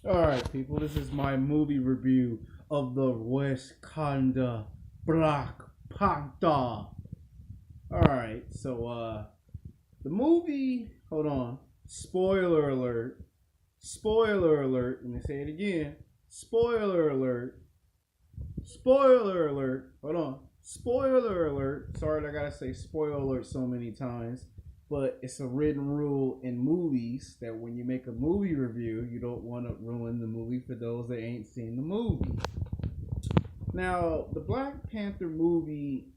Alright, people, this is my movie review of the Wakanda Black Panther. Alright, the movie, hold on, spoiler alert, spoiler alert, let me say it again, spoiler alert, spoiler alert, hold on, spoiler alert. Sorry, I gotta say spoiler alert so many times, but it's a written rule in movies that when you make a movie review, you don't want to ruin the movie for those that ain't seen the movie. Now, the Black Panther movie,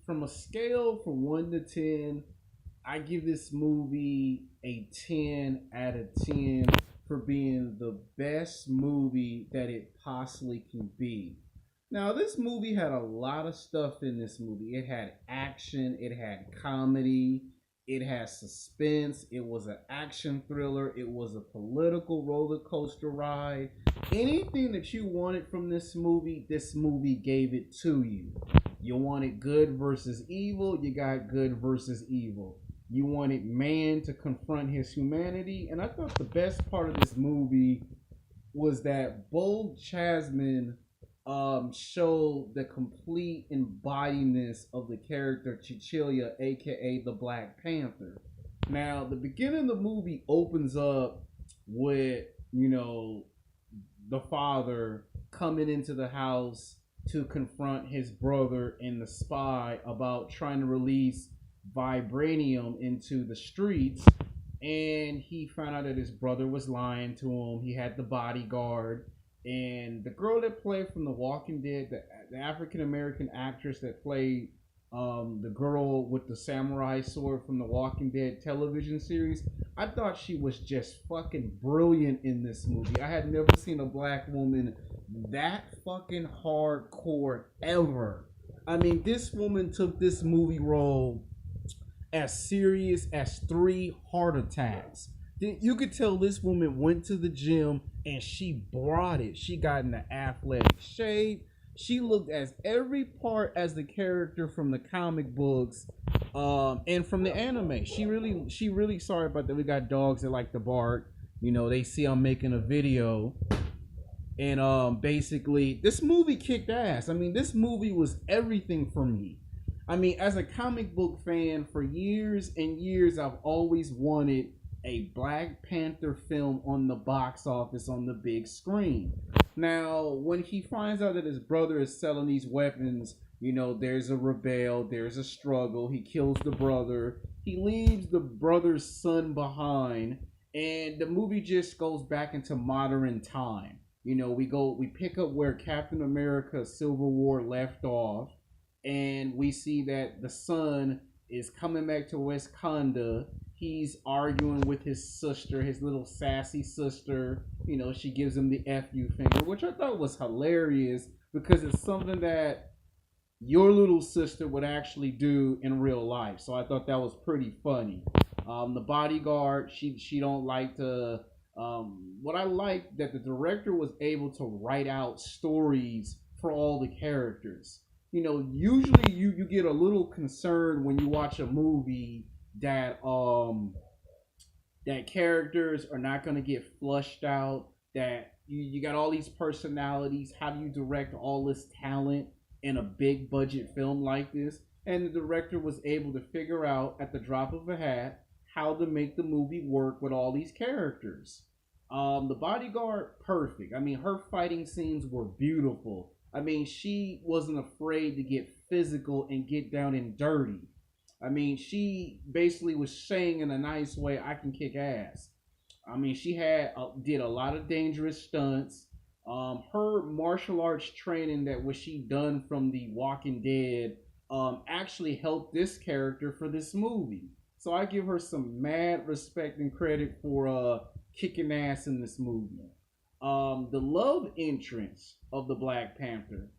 from a scale from 1 to 10, I give this movie a 10 out of 10 for being the best movie that it possibly can be. Now, this movie had a lot of stuff in this movie. It had action, it had comedy, it had suspense, it was an action thriller, it was a political roller coaster ride. Anything that you wanted from this movie gave it to you. You wanted good versus evil, you got good versus evil. You wanted man to confront his humanity, and I thought the best part of this movie was that Bold Chasman showed the complete embodiment of the character Chichilia, aka the Black Panther. Now, the beginning of the movie opens up with, the father coming into the house to confront his brother and the spy about trying to release vibranium into the streets. And he found out that his brother was lying to him. He had the bodyguard. And the girl that played from The Walking Dead, the African American actress that played the girl with the samurai sword from the Walking Dead television series, I thought she was just fucking brilliant in this movie. I had never seen a black woman that fucking hardcore ever. I mean, this woman took this movie role as serious as 3 heart attacks. You could tell this woman went to the gym and she brought it. She got in the athletic shape. She looked as every part as the character from the comic books, and from the anime. She really. Sorry about that. We got dogs that like to bark. They see I'm making a video, and basically, this movie kicked ass. I mean, this movie was everything for me. I mean, as a comic book fan for years and years, I've always wanted a Black Panther film on the box office on the big screen. Now, when he finds out that his brother is selling these weapons, there's a rebel, there's a struggle. He kills the brother. He leaves the brother's son behind, and the movie just goes back into modern time. We pick up where Captain America Civil War left off, and we see that the son is coming back to Wakanda. He's arguing with his sister, his little sassy sister. She gives him the FU finger, which I thought was hilarious because it's something that your little sister would actually do in real life. So I thought that was pretty funny. The bodyguard, she don't like to. What I like that the director was able to write out stories for all the characters. Usually you get a little concerned when you watch a movie that characters are not going to get flushed out, that you got all these personalities. How do you direct all this talent in a big budget film like this? And the director was able to figure out at the drop of a hat how to make the movie work with all these characters. The bodyguard, perfect. I mean, her fighting scenes were beautiful. I mean, she wasn't afraid to get physical and get down and dirty. I mean, she basically was saying in a nice way, "I can kick ass." I mean, she did a lot of dangerous stunts. Her martial arts training that was she done from The Walking Dead actually helped this character for this movie. So I give her some mad respect and credit for kicking ass in this movie. The love interest of the Black Panther.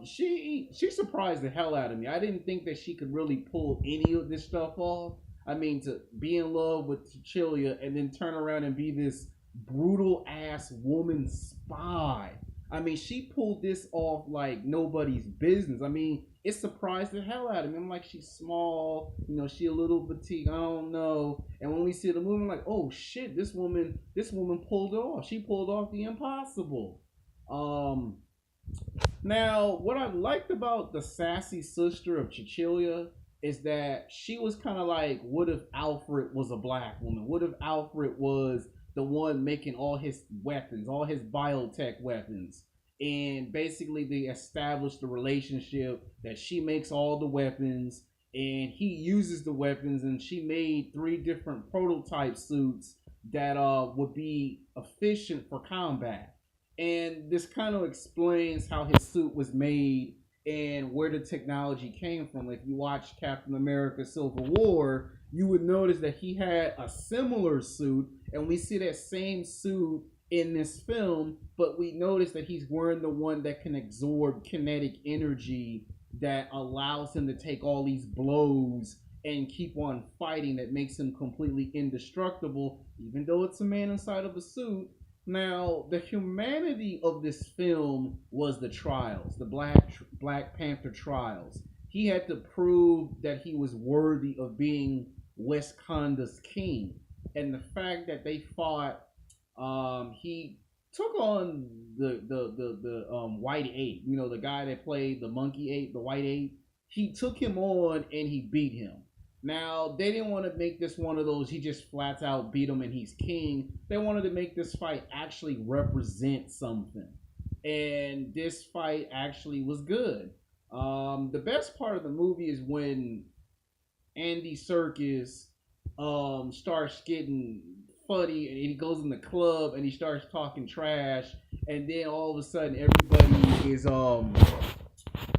She surprised the hell out of me. I didn't think that she could really pull any of this stuff off. I mean, to be in love with Chichilia and then turn around and be this brutal ass woman spy. I mean, she pulled this off like nobody's business. I mean, it surprised the hell out of me. I'm like, she's small, she a little petite. I don't know. And when we see the movie, I'm like, oh shit, this woman pulled it off. She pulled off the impossible. Um, Now, what I liked about the sassy sister of Cecilia is that she was kind of like, what if Alfred was a black woman? What if Alfred was the one making all his weapons, all his biotech weapons? And basically, they established the relationship that she makes all the weapons and he uses the weapons, and she made three different prototype suits that would be efficient for combat. And this kind of explains how his suit was made and where the technology came from. If you watch Captain America Civil War, you would notice that he had a similar suit, and we see that same suit in this film, but we notice that he's wearing the one that can absorb kinetic energy that allows him to take all these blows and keep on fighting, that makes him completely indestructible, even though it's a man inside of a suit. Now, the humanity of this film was the trials, the Black Panther trials. He had to prove that he was worthy of being Wakanda's king, and the fact that they fought, he took on the white ape. The guy that played the monkey ape, the white ape. He took him on and he beat him. Now, they didn't want to make this one of those, he just flat out beat him and he's king. They wanted to make this fight actually represent something. And this fight actually was good. The best part of the movie is when Andy Serkis starts getting funny and he goes in the club and he starts talking trash, and then all of a sudden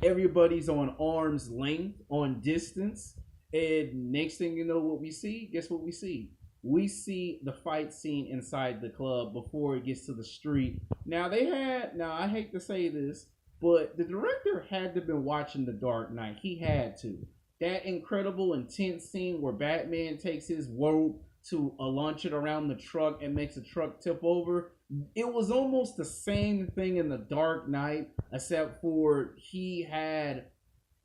everybody's on arm's length, on distance. And next thing you know, what we see, guess what we see? We see the fight scene inside the club before it gets to the street. Now I hate to say this, but the director had to have been watching The Dark Knight. He had to. That incredible intense scene where Batman takes his rope to launch it around the truck and makes the truck tip over. It was almost the same thing in The Dark Knight, except for he had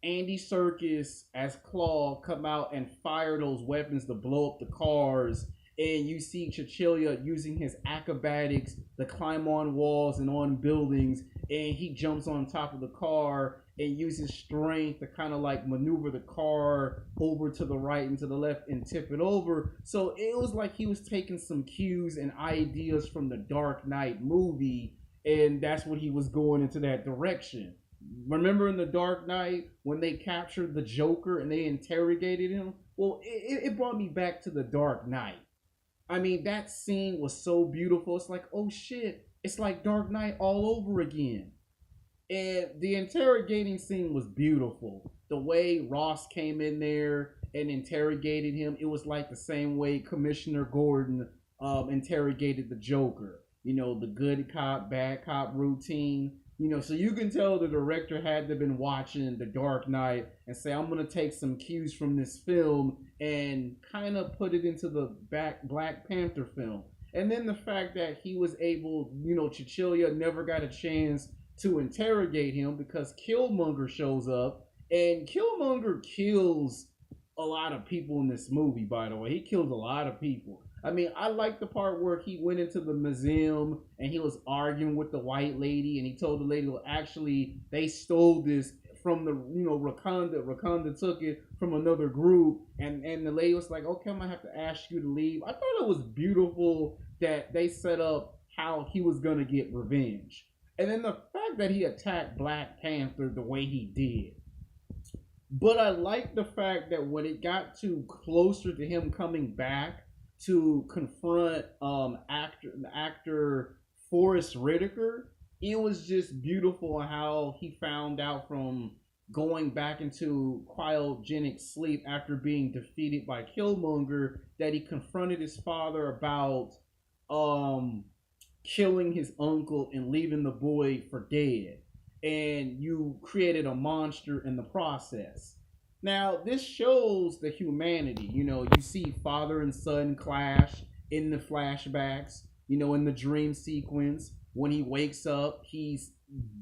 Andy Serkis as Claw come out and fire those weapons to blow up the cars. And you see Cecilia using his acrobatics to climb on walls and on buildings. And he jumps on top of the car and uses strength to kind of like maneuver the car over to the right and to the left and tip it over. So it was like he was taking some cues and ideas from the Dark Knight movie, and that's what he was going into that direction. Remember in The Dark Knight when they captured the Joker and they interrogated him? Well, it brought me back to The Dark Knight. I mean, that scene was so beautiful. It's like, oh shit, it's like Dark Knight all over again. And the interrogating scene was beautiful. The way Ross came in there and interrogated him, it was like the same way Commissioner Gordon interrogated the Joker. The good cop, bad cop routine. So you can tell the director had to have been watching The Dark Knight and say, I'm going to take some cues from this film and kind of put it into the Black Panther film. And then the fact that he was able, Cecilia never got a chance to interrogate him because Killmonger shows up, and Killmonger kills a lot of people in this movie, by the way. He kills a lot of people. I mean, I like the part where he went into the museum and he was arguing with the white lady, and he told the lady, well, actually, they stole this from the, Wakanda. Wakanda took it from another group, and the lady was like, okay, I'm gonna have to ask you to leave. I thought it was beautiful that they set up how he was gonna get revenge. And then the fact that he attacked Black Panther the way he did. But I like the fact that when it got too closer to him coming back to confront actor Forrest Whitaker, it was just beautiful how he found out from going back into cryogenic sleep after being defeated by Killmonger that he confronted his father about killing his uncle and leaving the boy for dead. And you created a monster in the process. Now, this shows the humanity. You see father and son clash in the flashbacks, in the dream sequence. When he wakes up, he's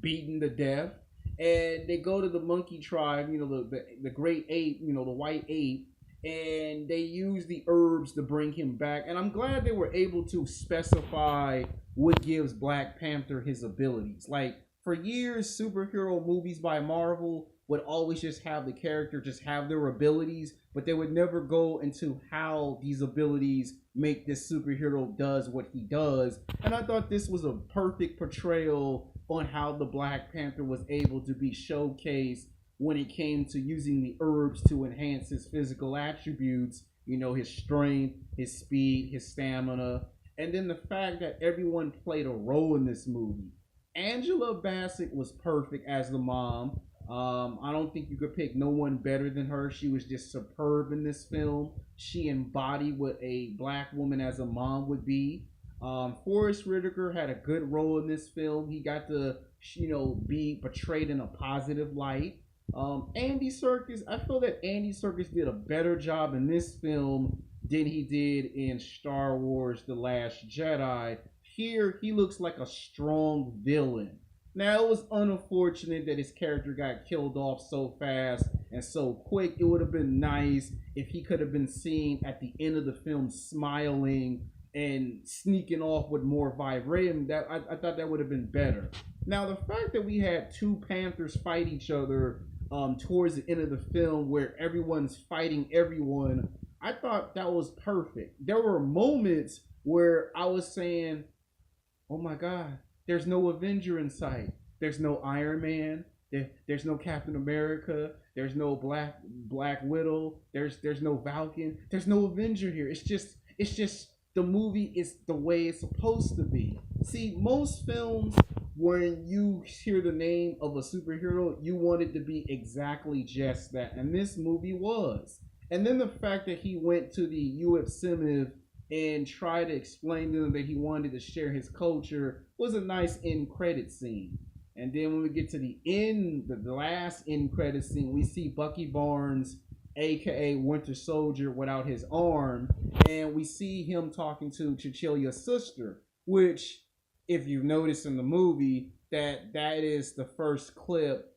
beaten to death. And they go to the monkey tribe, the great ape, the white ape, and they use the herbs to bring him back. And I'm glad they were able to specify what gives Black Panther his abilities. Like, for years, superhero movies by Marvel would always just have the character just have their abilities, but they would never go into how these abilities make this superhero does what he does. And I thought this was a perfect portrayal on how the Black Panther was able to be showcased when it came to using the herbs to enhance his physical attributes, his strength, his speed, his stamina, and then the fact that everyone played a role in this movie. Angela Bassett was perfect as the mom. I don't think you could pick no one better than her. She was just superb in this film. She embodied what a black woman as a mom would be. Forrest Whitaker had a good role in this film. He got to, be portrayed in a positive light. Andy Serkis, I feel that Andy Serkis did a better job in this film than he did in Star Wars The Last Jedi. Here, he looks like a strong villain. Now, it was unfortunate that his character got killed off so fast and so quick. It would have been nice if he could have been seen at the end of the film smiling and sneaking off with more vibranium. I thought that would have been better. Now, the fact that we had two Panthers fight each other towards the end of the film where everyone's fighting everyone, I thought that was perfect. There were moments where I was saying, oh my God, there's no Avenger in sight. There's no Iron Man. There's no Captain America. There's no Black Widow. There's no Falcon. There's no Avenger here. It's just the movie is the way it's supposed to be. See, most films, when you hear the name of a superhero, you want it to be exactly just that, and this movie was. And then the fact that he went to the UF and try to explain to them that he wanted to share his culture was a nice end credit scene. And then when we get to the end, the last end credit scene, we see Bucky Barnes, aka Winter Soldier, without his arm, and we see him talking to Cecilia's sister, which, if you notice in the movie, that is the first clip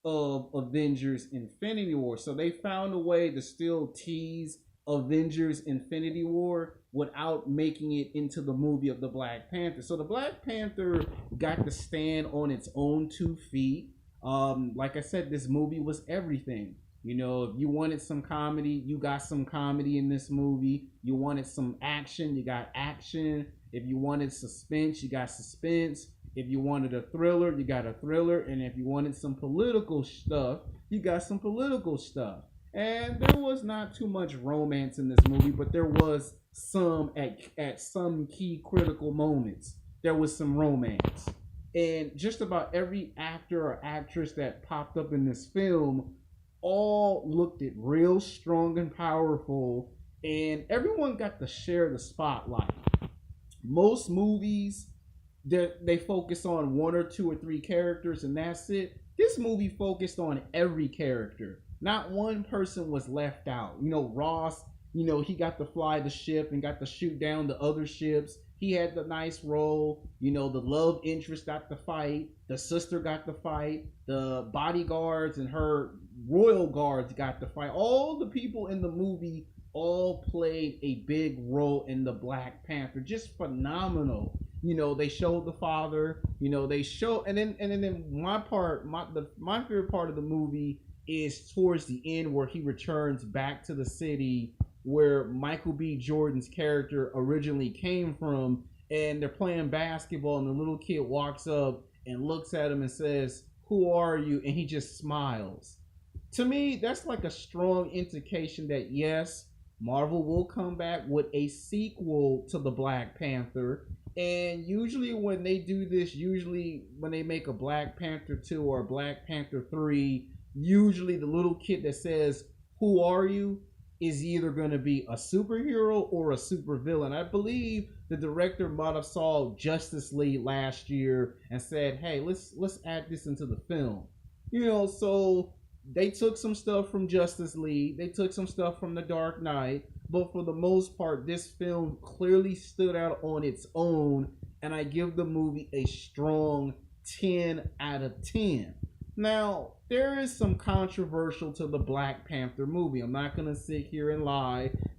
of Avengers Infinity War. So they found a way to still tease Avengers Infinity War without making it into the movie of the Black Panther. So the Black Panther got to stand on its own 2 feet. Like I said, this movie was everything. If you wanted some comedy, you got some comedy in this movie. You wanted some action, you got action. If you wanted suspense, you got suspense. If you wanted a thriller, you got a thriller. And if you wanted some political stuff, you got some political stuff. And there was not too much romance in this movie, but there was some at some key critical moments. There was some romance. And just about every actor or actress that popped up in this film all looked it real strong and powerful, and everyone got to share the spotlight. Most movies, they focus on 1 or 2 or 3 characters and that's it. This movie focused on every character. Not one person was left out. Ross, he got to fly the ship and got to shoot down the other ships. He had the nice role. The love interest got to fight. The sister got to fight. The bodyguards and her royal guards got to fight. All the people in the movie all played a big role in the Black Panther. Just phenomenal. They showed the father. They show, and then my favorite part of the movie is towards the end where he returns back to the city where Michael B. Jordan's character originally came from, and they're playing basketball, and the little kid walks up and looks at him and says, "Who are you?" And he just smiles. To me, that's like a strong indication that yes, Marvel will come back with a sequel to the Black Panther. And usually when they do this, usually when they make a Black Panther 2 or a Black Panther 3, usually the little kid that says, "Who are you?" is either going to be a superhero or a supervillain. I believe the director might have saw Justice League last year and said, "Hey, let's add this into the film." So they took some stuff from Justice League, they took some stuff from The Dark Knight, but for the most part, this film clearly stood out on its own and I give the movie a strong 10 out of 10. Now, there is some controversial to the Black Panther movie. I'm not going to sit here and lie